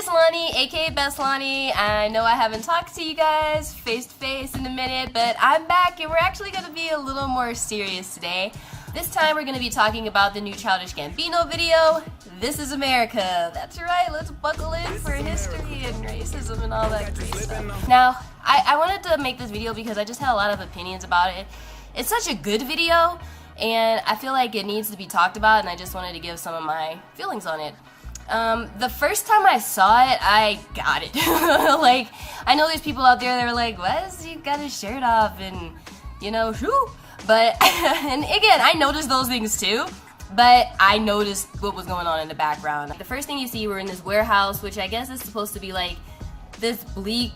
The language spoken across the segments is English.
it's Lonnie, aka Best Lonnie. I know I haven't talked to you guys face to face in a minute, but I'm back and we're actually going to be a little more serious today. This time we're going to be talking about the new Childish Gambino video, This Is America. That's right, let's buckle in for history and racism and all that great stuff. Now, I wanted to make this video because I just had a lot of opinions about it. It's such a good video, and I feel like it needs to be talked about, and I just wanted to give some of my feelings on it. The first time I saw it, I got it. Like, I know there's people out there that are like, what is he got his shirt off and, you know, whoo. But, and again, I noticed those things too, but I noticed what was going on in the background. The first thing you see, we're in this warehouse, which I guess is supposed to be like this bleak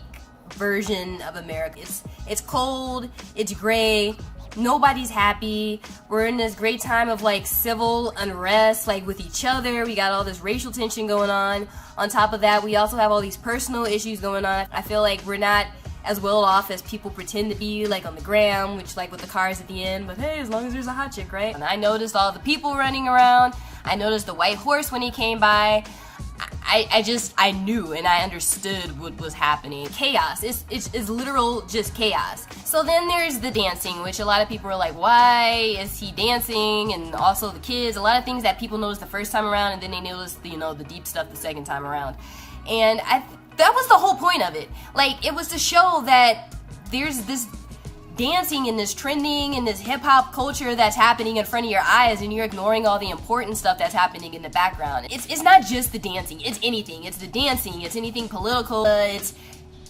version of America. It's cold, it's gray, nobody's happy. We're in this great time of like civil unrest, like with each other. We got all this racial tension going on. On top of that, we also have all these personal issues going on. I feel like we're not as well off as people pretend to be, like on the gram, which like with the cars at the end, but hey, as long as there's a hot chick, right? And I noticed all the people running around. I noticed the white horse when he came by. I knew and I understood what was happening. Chaos. It's literal just chaos. So then there's the dancing, which a lot of people are like, why is he dancing? And also the kids, a lot of things that people noticed the first time around, and then they noticed, you know, the deep stuff the second time around. And that was the whole point of it. Like, it was to show that there's this dancing and this trending and this hip-hop culture that's happening in front of your eyes, and you're ignoring all the important stuff that's happening in the background. It's not just the dancing, it's anything. It's the dancing, it's anything political, it's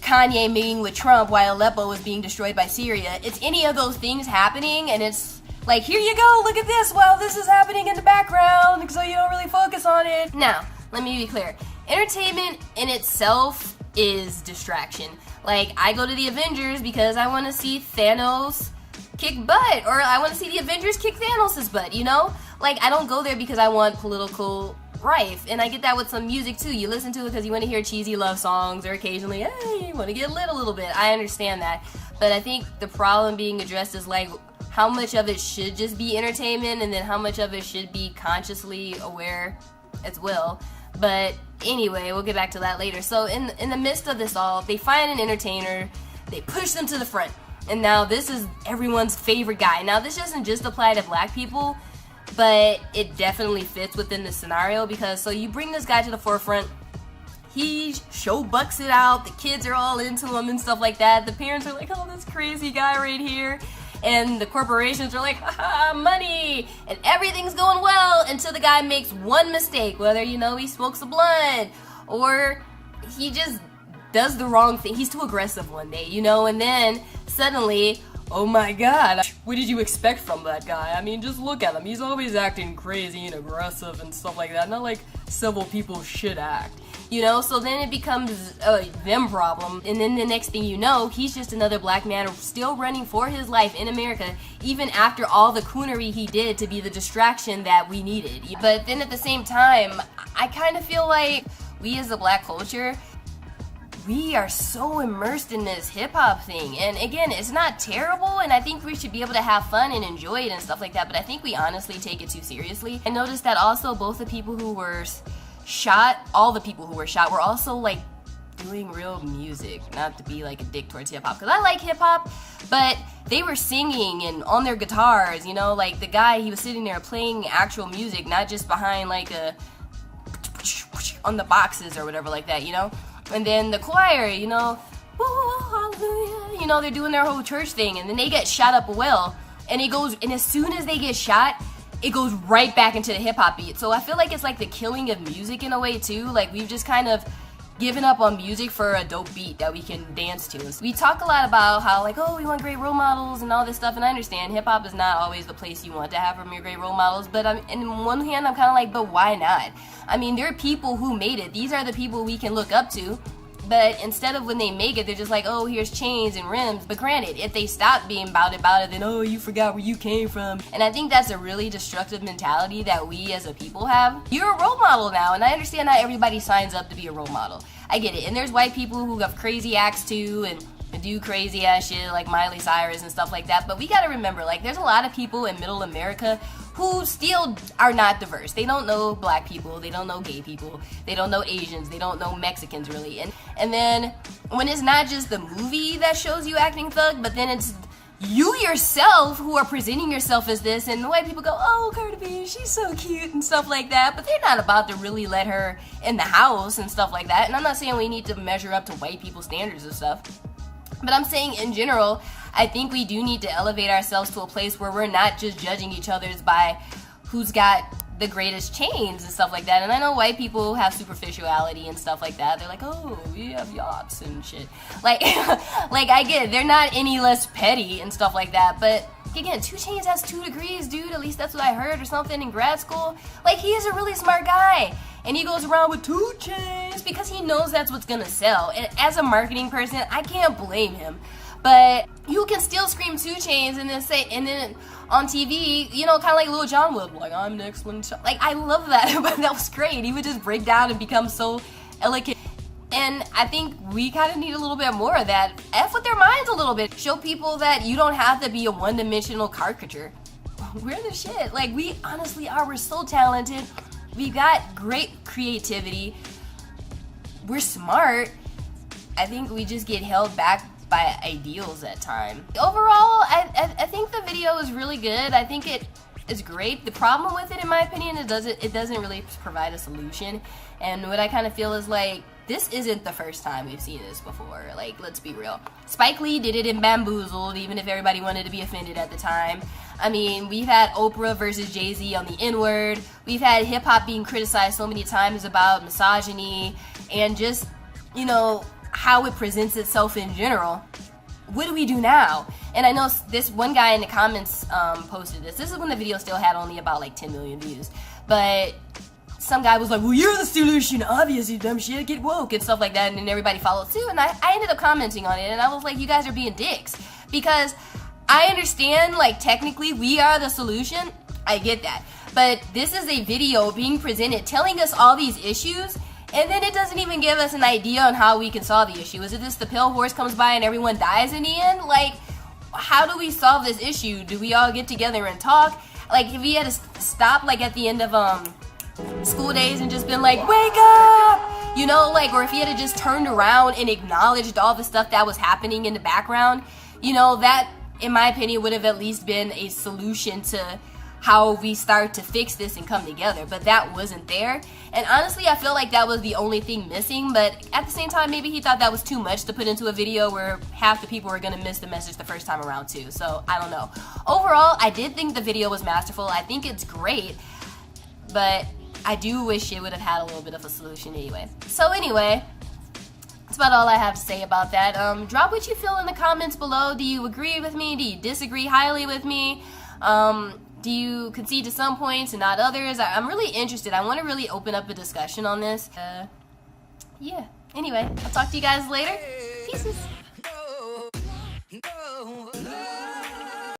Kanye meeting with Trump while Aleppo was being destroyed by Syria. It's any of those things happening, and it's like, here you go, look at this while this is happening in the background, so you don't really focus on it. Now, let me be clear. Entertainment in itself is distraction. Like, I go to the Avengers because I want to see Thanos kick butt, or I want to see the Avengers kick Thanos' butt, you know? Like, I don't go there because I want political rife, and I get that with some music too. You listen to it because you want to hear cheesy love songs, or occasionally, hey, you want to get lit a little bit. I understand that, but I think the problem being addressed is like, how much of it should just be entertainment, and then how much of it should be consciously aware as well. But anyway, we'll get back to that later. So in the midst of this all, they find an entertainer, they push them to the front, and now this is everyone's favorite guy. Now this doesn't just apply to black people, but it definitely fits within the scenario, because so you bring this guy to the forefront, he show bucks it out, the kids are all into him and stuff like that, the parents are like, oh, this crazy guy right here. And the corporations are like, haha, money, and everything's going well until the guy makes one mistake, whether, you know, he smokes a blunt or he just does the wrong thing. He's too aggressive one day, you know, and then suddenly, oh my god, what did you expect from that guy? I mean, just look at him. He's always acting crazy and aggressive and stuff like that. Not like civil people should act. You know, so then it becomes a them problem, and then the next thing you know, he's just another black man still running for his life in America, even after all the coonery he did to be the distraction that we needed. But then at the same time, I kind of feel like we as a black culture, we are so immersed in this hip-hop thing, and again, it's not terrible, and I think we should be able to have fun and enjoy it and stuff like that, but I think we honestly take it too seriously. I noticed that also both the people who were shot, all the people who were shot were also like doing real music. Not to be like a dick towards hip-hop, because I like hip-hop, but they were singing and on their guitars, you know, like the guy, he was sitting there playing actual music, not just behind like a on the boxes or whatever like that, you know. And then the choir, you know, hallelujah, you know, they're doing their whole church thing, and then they get shot up a well, and it goes, and as soon as they get shot, it goes right back into the hip-hop beat. So I feel like it's like the killing of music in a way too. Like, we've just kind of given up on music for a dope beat that we can dance to. We talk a lot about how like, oh, we want great role models and all this stuff, and I understand hip-hop is not always the place you want to have from your great role models, but in one hand I'm kind of like, but why not? I mean, there are people who made it. These are the people we can look up to. But instead of when they make it, they're just like, oh, here's chains and rims. But granted, if they stop being about it, then, oh, you forgot where you came from. And I think that's a really destructive mentality that we as a people have. You're a role model now, and I understand not everybody signs up to be a role model. I get it. And there's white people who have crazy acts too, and do crazy ass shit like Miley Cyrus and stuff like that. But we gotta remember, like, there's a lot of people in middle America who still are not diverse. They don't know black people, they don't know gay people, they don't know Asians, they don't know Mexicans really. And then when it's not just the movie that shows you acting thug, but then it's you yourself who are presenting yourself as this, and the white people go, oh, Cardi B, she's so cute and stuff like that, but they're not about to really let her in the house and stuff like that. And I'm not saying we need to measure up to white people's standards and stuff, but I'm saying in general, I think we do need to elevate ourselves to a place where we're not just judging each other's by who's got the greatest chains and stuff like that. And I know white people have superficiality and stuff like that. They're like, oh, we have yachts and shit. Like, like I get it. They're not any less petty and stuff like that. But again, 2 Chainz has 2 degrees, dude. At least that's what I heard or something in grad school. Like, he is a really smart guy. And he goes around with 2 Chainz because he knows that's what's gonna sell. And as a marketing person, I can't blame him. But you can still scream 2 Chainz and then say, and then on TV, you know, kind of like Lil Jon would, like, I'm next one. Like, I love that, but that was great. He would just break down and become so elegant. And I think we kind of need a little bit more of that. F with their minds a little bit. Show people that you don't have to be a one-dimensional caricature. We're the shit. Like, we honestly are. We're so talented. We got great creativity. We're smart. I think we just get held back by ideals at time. Overall, I think the video is really good. I think it is great. The problem with it, in my opinion, it doesn't really provide a solution. And what I kind of feel is like, this isn't the first time we've seen this before. Like, let's be real. Spike Lee did it in Bamboozled, even if everybody wanted to be offended at the time. I mean, we've had Oprah versus Jay-Z on the N-word. We've had hip-hop being criticized so many times about misogyny and just, you know, how it presents itself in general. What do we do now? And I know this one guy in the comments posted this. This is when the video still had only about like 10 million views. But some guy was like, well, you're the solution, obviously, dumb shit, get woke, and stuff like that. And then everybody followed suit. And I ended up commenting on it. And I was like, you guys are being dicks. Because I understand, like, technically we are the solution. I get that. But this is a video being presented telling us all these issues, and then it doesn't even give us an idea on how we can solve the issue. Is it just the pale horse comes by and everyone dies in the end? Like, how do we solve this issue? Do we all get together and talk? Like, if we had to stop, like, at the end of school days and just been like, wake up! You know, like, or if he had just turned around and acknowledged all the stuff that was happening in the background, you know, that, in my opinion, would have at least been a solution to how we start to fix this and come together. But that wasn't there. And honestly, I feel like that was the only thing missing. But at the same time, maybe he thought that was too much to put into a video where half the people were going to miss the message the first time around too. So, I don't know. Overall, I did think the video was masterful. I think it's great. But I do wish it would have had a little bit of a solution anyway. So anyway, that's about all I have to say about that. Drop what you feel in the comments below. Do you agree with me? Do you disagree highly with me? Do you concede to some points and not others? I'm really interested. I want to really open up a discussion on this. Yeah. Anyway, I'll talk to you guys later. Peace.